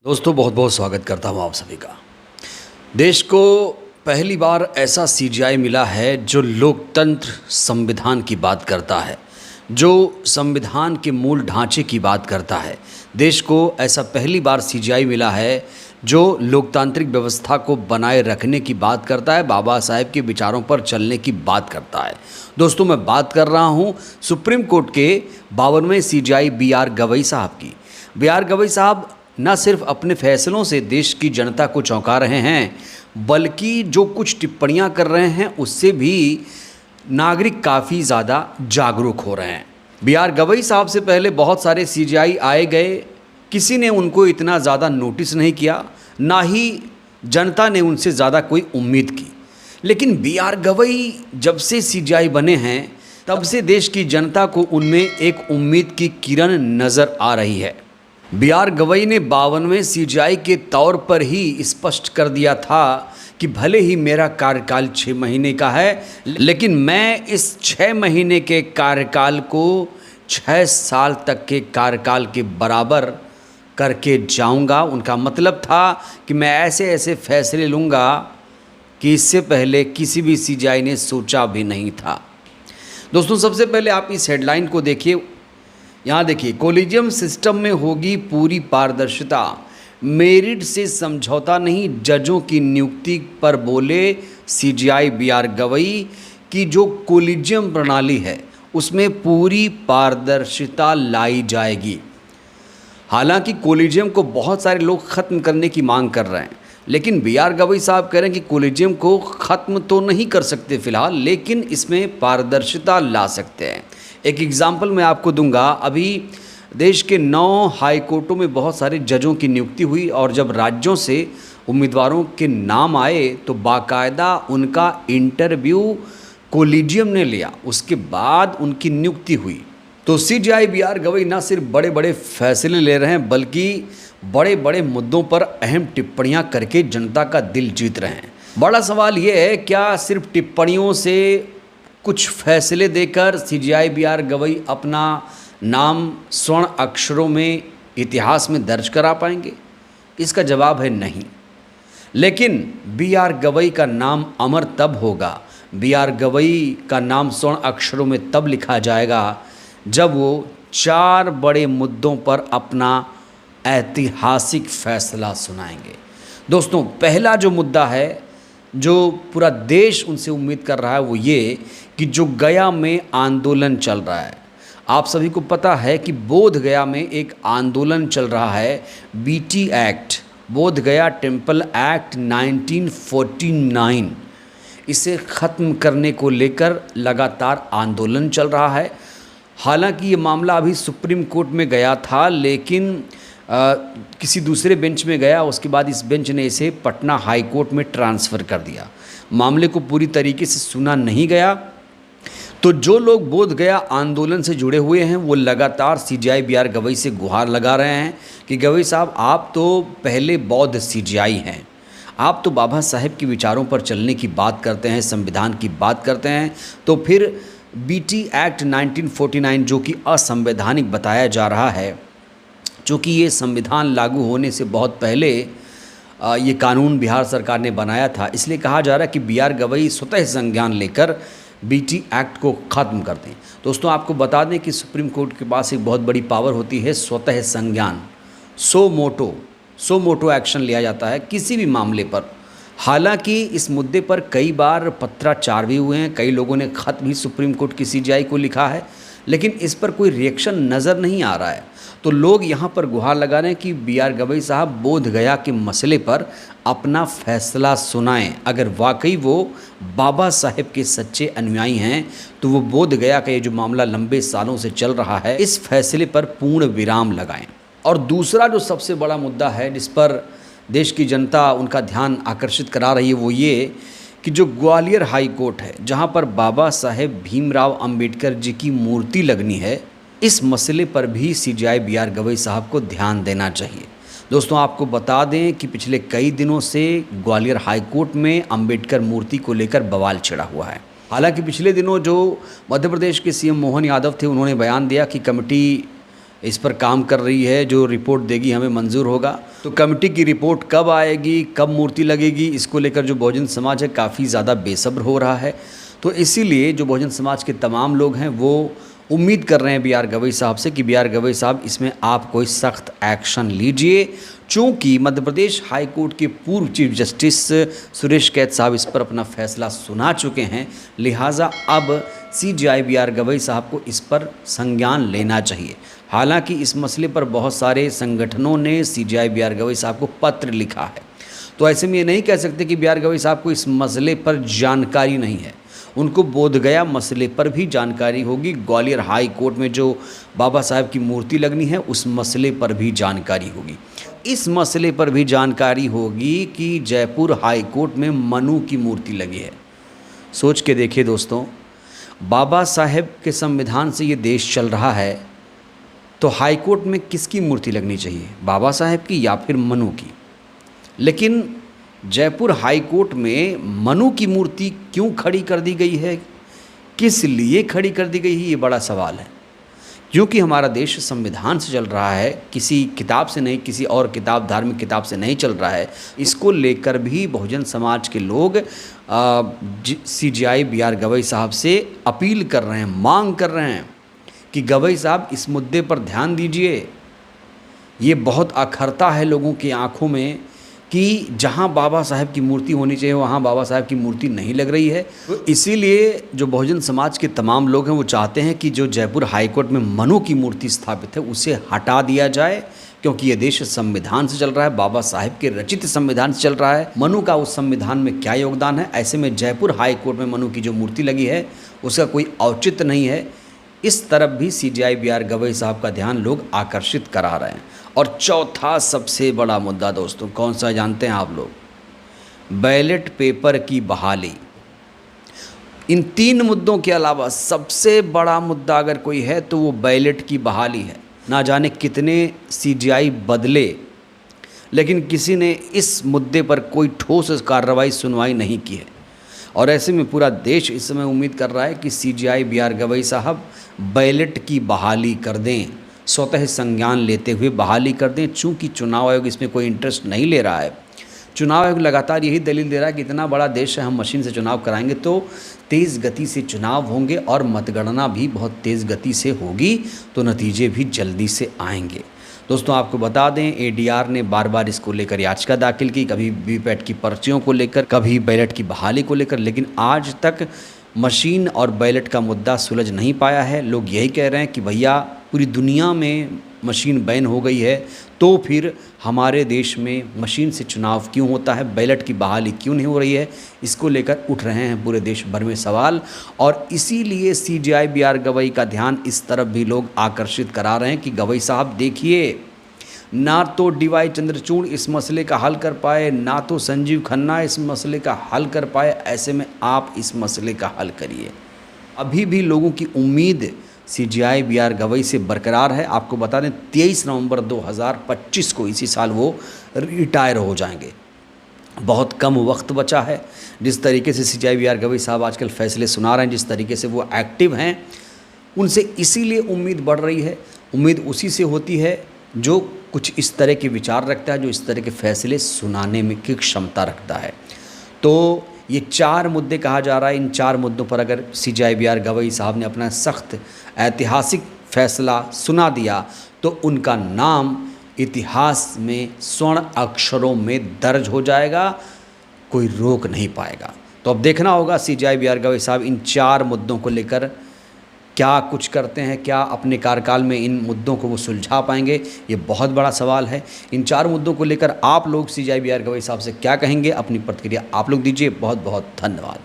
दोस्तों बहुत बहुत स्वागत करता हूँ आप सभी का। देश को पहली बार ऐसा सीजीआई मिला है जो लोकतंत्र संविधान की बात करता है, जो संविधान के मूल ढांचे की बात करता है। देश को ऐसा पहली बार सीजीआई मिला है जो लोकतांत्रिक व्यवस्था को बनाए रखने की बात करता है, बाबा साहेब के विचारों पर चलने की बात करता है। दोस्तों मैं बात कर रहा हूँ सुप्रीम कोर्ट के 52वें सीजीआई बी.आर. गवई साहब की। बी.आर. गवई साहब न सिर्फ अपने फैसलों से देश की जनता को चौंका रहे हैं, बल्कि जो कुछ टिप्पणियां कर रहे हैं उससे भी नागरिक काफ़ी ज़्यादा जागरूक हो रहे हैं। बी.आर. गवई साहब से पहले बहुत सारे सीजीआई आए गए, किसी ने उनको इतना ज़्यादा नोटिस नहीं किया, ना ही जनता ने उनसे ज़्यादा कोई उम्मीद की। लेकिन बी.आर. गवई जब से सीजीआई बने हैं तब से देश की जनता को उनमें एक उम्मीद की किरण नज़र आ रही है। बी.आर. गवई ने 52वें सीजीआई के तौर पर ही स्पष्ट कर दिया था कि भले ही मेरा कार्यकाल 6 महीने का है, लेकिन मैं इस 6 महीने के कार्यकाल को 6 साल तक के कार्यकाल के बराबर करके जाऊंगा। उनका मतलब था कि मैं ऐसे ऐसे फैसले लूँगा कि इससे पहले किसी भी सीजीआई ने सोचा भी नहीं था। दोस्तों सबसे पहले आप इस हेडलाइन को देखिए, यहाँ देखिए, कोलिजियम सिस्टम में होगी पूरी पारदर्शिता, मेरिट से समझौता नहीं, जजों की नियुक्ति पर बोले सीजीआई बी.आर. गवई की जो कोलिजियम प्रणाली है उसमें पूरी पारदर्शिता लाई जाएगी। हालांकि कोलिजियम को बहुत सारे लोग ख़त्म करने की मांग कर रहे हैं, लेकिन बी.आर. गवई साहब कह रहे हैं कि कोलिजियम को ख़त्म तो नहीं कर सकते फ़िलहाल, लेकिन इसमें पारदर्शिता ला सकते हैं। एक एग्ज़ाम्पल मैं आपको दूंगा। अभी देश के 9 हाई कोर्टों में बहुत सारे जजों की नियुक्ति हुई और जब राज्यों से उम्मीदवारों के नाम आए तो बाकायदा उनका इंटरव्यू कोलिजियम ने लिया, उसके बाद उनकी नियुक्ति हुई। तो सीजीआई बी.आर. गवई न सिर्फ बड़े बड़े फैसले ले रहे हैं, बल्कि बड़े बड़े मुद्दों पर अहम टिप्पणियां करके जनता का दिल जीत रहे हैं। बड़ा सवाल ये है, क्या सिर्फ टिप्पणियों से, कुछ फैसले देकर सीजीआई बी.आर. गवई अपना नाम स्वर्ण अक्षरों में इतिहास में दर्ज करा पाएंगे? इसका जवाब है नहीं। लेकिन बी.आर. गवई का नाम अमर तब होगा, बी.आर. गवई का नाम स्वर्ण अक्षरों में तब लिखा जाएगा जब वो 4 बड़े मुद्दों पर अपना ऐतिहासिक फैसला सुनाएंगे। दोस्तों पहला जो मुद्दा है, जो पूरा देश उनसे उम्मीद कर रहा है, वो ये कि जो गया में आंदोलन चल रहा है, आप सभी को पता है कि बोध गया में एक आंदोलन चल रहा है, बीटी एक्ट, बोध गया टेम्पल एक्ट 1949, इसे ख़त्म करने को लेकर लगातार आंदोलन चल रहा है। हालांकि ये मामला अभी सुप्रीम कोर्ट में गया था, लेकिन किसी दूसरे बेंच में गया, उसके बाद इस बेंच ने इसे पटना हाई कोर्ट में ट्रांसफ़र कर दिया। मामले को पूरी तरीके से सुना नहीं गया। तो जो लोग बोध गया आंदोलन से जुड़े हुए हैं वो लगातार सीजीआई बी.आर. गवई से गुहार लगा रहे हैं कि गवई साहब आप तो पहले बौद्ध सीजीआई हैं, आप तो बाबा साहेब के विचारों पर चलने की बात करते हैं, संविधान की बात करते हैं, तो फिर बीटी एक्ट 1949 जो कि असंवैधानिक बताया जा रहा है, चूँकि ये संविधान लागू होने से बहुत पहले ये कानून बिहार सरकार ने बनाया था, इसलिए कहा जा रहा है कि बी.आर. गवई स्वतः संज्ञान लेकर बीटी एक्ट को ख़त्म कर दें। दोस्तों आपको बता दें कि सुप्रीम कोर्ट के पास एक बहुत बड़ी पावर होती है स्वतः संज्ञान, सो मोटो एक्शन लिया जाता है किसी भी मामले पर। हालांकि इस मुद्दे पर कई बार पत्राचार भी हुए हैं, कई लोगों ने ख़त भी सुप्रीम कोर्ट की सीजीआई को लिखा है, लेकिन इस पर कोई रिएक्शन नज़र नहीं आ रहा है। तो लोग यहाँ पर गुहार लगा रहे हैं कि बी.आर. गवई साहब बोध गया के मसले पर अपना फैसला सुनाएं। अगर वाकई वो बाबा साहेब के सच्चे अनुयायी हैं तो वो बोध गया का ये जो मामला लंबे सालों से चल रहा है, इस फैसले पर पूर्ण विराम लगाएं। और दूसरा जो सबसे बड़ा मुद्दा है जिस पर देश की जनता उनका ध्यान आकर्षित करा रही है, वो ये कि जो ग्वालियर हाई कोर्ट है, जहाँ पर बाबा साहेब भीमराव अंबेडकर जी की मूर्ति लगनी है, इस मसले पर भी सीजीआई बी.आर. गवई साहब को ध्यान देना चाहिए। दोस्तों आपको बता दें कि पिछले कई दिनों से ग्वालियर हाई कोर्ट में अंबेडकर मूर्ति को लेकर बवाल छिड़ा हुआ है। हालांकि पिछले दिनों जो मध्य प्रदेश के सीएम मोहन यादव थे, उन्होंने बयान दिया कि कमेटी इस पर काम कर रही है, जो रिपोर्ट देगी हमें मंजूर होगा। तो कमेटी की रिपोर्ट कब आएगी, कब मूर्ति लगेगी, इसको लेकर जो बहुजन समाज है काफ़ी ज़्यादा बेसब्र हो रहा है। तो इसीलिए जो बहुजन समाज के तमाम लोग हैं वो उम्मीद कर रहे हैं बी आर गवई साहब से कि बी आर गवई साहब इसमें आप कोई सख्त एक्शन लीजिए, चूँकि मध्य प्रदेश हाई कोर्ट के पूर्व चीफ जस्टिस सुरेश कैत साहब इस पर अपना फैसला सुना चुके हैं। लिहाजा अब CJI बी आर गवई साहब को इस पर संज्ञान लेना चाहिए। हालांकि इस मसले पर बहुत सारे संगठनों ने CJI बी आर गवई साहब को पत्र लिखा है, तो ऐसे में ये नहीं कह सकते कि बी आर गवई साहब को इस मसले पर जानकारी नहीं है। उनको बोधगया मसले पर भी जानकारी होगी, ग्वालियर हाई कोर्ट में जो बाबा साहब की मूर्ति लगनी है उस मसले पर भी जानकारी होगी। इस मसले पर भी जानकारी होगी कि जयपुर हाई कोर्ट में मनु की मूर्ति लगी है। सोच के देखिए दोस्तों, बाबा साहब के संविधान से ये देश चल रहा है, तो हाई कोर्ट में किसकी मूर्ति लगनी चाहिए, बाबा साहब की या फिर मनु की? लेकिन जयपुर हाई कोर्ट में मनु की मूर्ति क्यों खड़ी कर दी गई है, किस लिए खड़ी कर दी गई है, ये बड़ा सवाल है। क्योंकि हमारा देश संविधान से चल रहा है, किसी किताब से नहीं, किसी और किताब, धार्मिक किताब से नहीं चल रहा है। इसको लेकर भी बहुजन समाज के लोग CJI बी आर गवई साहब से अपील कर रहे हैं, मांग कर रहे हैं कि गवई साहब इस मुद्दे पर ध्यान दीजिए। ये बहुत अखरता है लोगों की आंखों में कि जहां बाबा साहब की मूर्ति होनी चाहिए वहां बाबा साहब की मूर्ति नहीं लग रही है। तो इसीलिए जो बहुजन समाज के तमाम लोग हैं वो चाहते हैं कि जो जयपुर हाई कोर्ट में मनु की मूर्ति स्थापित है उसे हटा दिया जाए, क्योंकि ये देश संविधान से चल रहा है, बाबा साहब के रचित संविधान से चल रहा है। मनु का उस संविधान में क्या योगदान है? ऐसे में जयपुर हाई कोर्ट में मनु की जो मूर्ति लगी है उसका कोई औचित्य नहीं है। इस तरफ भी CJI बी आर गवई साहब का ध्यान लोग आकर्षित करा रहे हैं। और चौथा सबसे बड़ा मुद्दा दोस्तों कौन सा जानते हैं आप लोग? बैलेट पेपर की बहाली। इन 3 मुद्दों के अलावा सबसे बड़ा मुद्दा अगर कोई है तो वो बैलेट की बहाली है। ना जाने कितने CJI बदले, लेकिन किसी ने इस मुद्दे पर कोई ठोस कार्रवाई, सुनवाई नहीं की है। और ऐसे में पूरा देश इस समय उम्मीद कर रहा है कि CJI बी आर गवई साहब बैलेट की बहाली कर दें, स्वतः संज्ञान लेते हुए बहाली कर दें। चूँकि चुनाव आयोग इसमें कोई इंटरेस्ट नहीं ले रहा है, चुनाव आयोग लगातार यही दलील दे रहा है कि इतना बड़ा देश है, हम मशीन से चुनाव कराएंगे तो तेज़ गति से चुनाव होंगे और मतगणना भी बहुत तेज़ गति से होगी, तो नतीजे भी जल्दी से आएंगे। दोस्तों आपको बता दें, ADR ने बार बार इसको लेकर याचिका दाखिल की, कभी वीपैट की पर्चियों को लेकर, कभी बैलेट की बहाली को लेकर, लेकिन आज तक मशीन और बैलेट का मुद्दा सुलझ नहीं पाया है। लोग यही कह रहे हैं कि भैया पूरी दुनिया में मशीन बैन हो गई है, तो फिर हमारे देश में मशीन से चुनाव क्यों होता है, बैलेट की बहाली क्यों नहीं हो रही है? इसको लेकर उठ रहे हैं पूरे देश भर में सवाल। और इसीलिए CJI बी आर गवई का ध्यान इस तरफ भी लोग आकर्षित करा रहे हैं कि गवई साहब देखिए, ना तो DY चंद्रचूड़ इस मसले का हल कर पाए, ना तो संजीव खन्ना इस मसले का हल कर पाए। ऐसे में आप इस मसले का हल करिए। अभी भी लोगों की उम्मीद CJI बी आर गवई से बरकरार है। आपको बता दें 23 नवंबर 2025 को, इसी साल वो रिटायर हो जाएंगे। बहुत कम वक्त बचा है। जिस तरीके से CJI बी आर गवई साहब आजकल फैसले सुना रहे हैं, जिस तरीके से वो एक्टिव हैं, उनसे इसीलिए उम्मीद बढ़ रही है। उम्मीद उसी से होती है जो कुछ इस तरह के विचार रखता है, जो इस तरह के फैसले सुनाने में की क्षमता रखता है। तो ये 4 मुद्दे कहा जा रहा है, इन 4 मुद्दों पर अगर CJI बी आर गवई साहब ने अपना सख्त ऐतिहासिक फैसला सुना दिया तो उनका नाम इतिहास में स्वर्ण अक्षरों में दर्ज हो जाएगा, कोई रोक नहीं पाएगा। तो अब देखना होगा CJI बी आर गवई साहब इन 4 मुद्दों को लेकर क्या कुछ करते हैं, क्या अपने कार्यकाल में इन मुद्दों को वो सुलझा पाएंगे, ये बहुत बड़ा सवाल है। इन 4 मुद्दों को लेकर आप लोग CJI बी आर गवई साहब से क्या कहेंगे, अपनी प्रतिक्रिया आप लोग दीजिए। बहुत बहुत धन्यवाद।